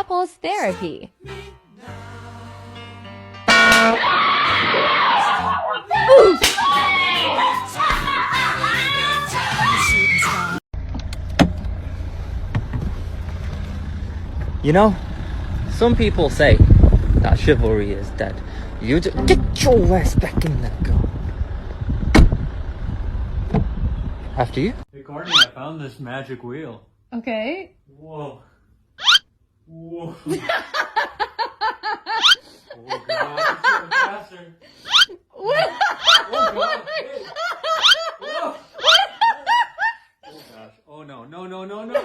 couples therapy. You know, some people say that chivalry is dead. You get your ass back in the gun. After you. Hey, Courtney, I found this magic wheel. Okay. Whoa. Whoa. Oh, God. It's going faster. What? Oh, God. Hey. Whoa. Oh, gosh. Oh, no. No, no, no, no, no.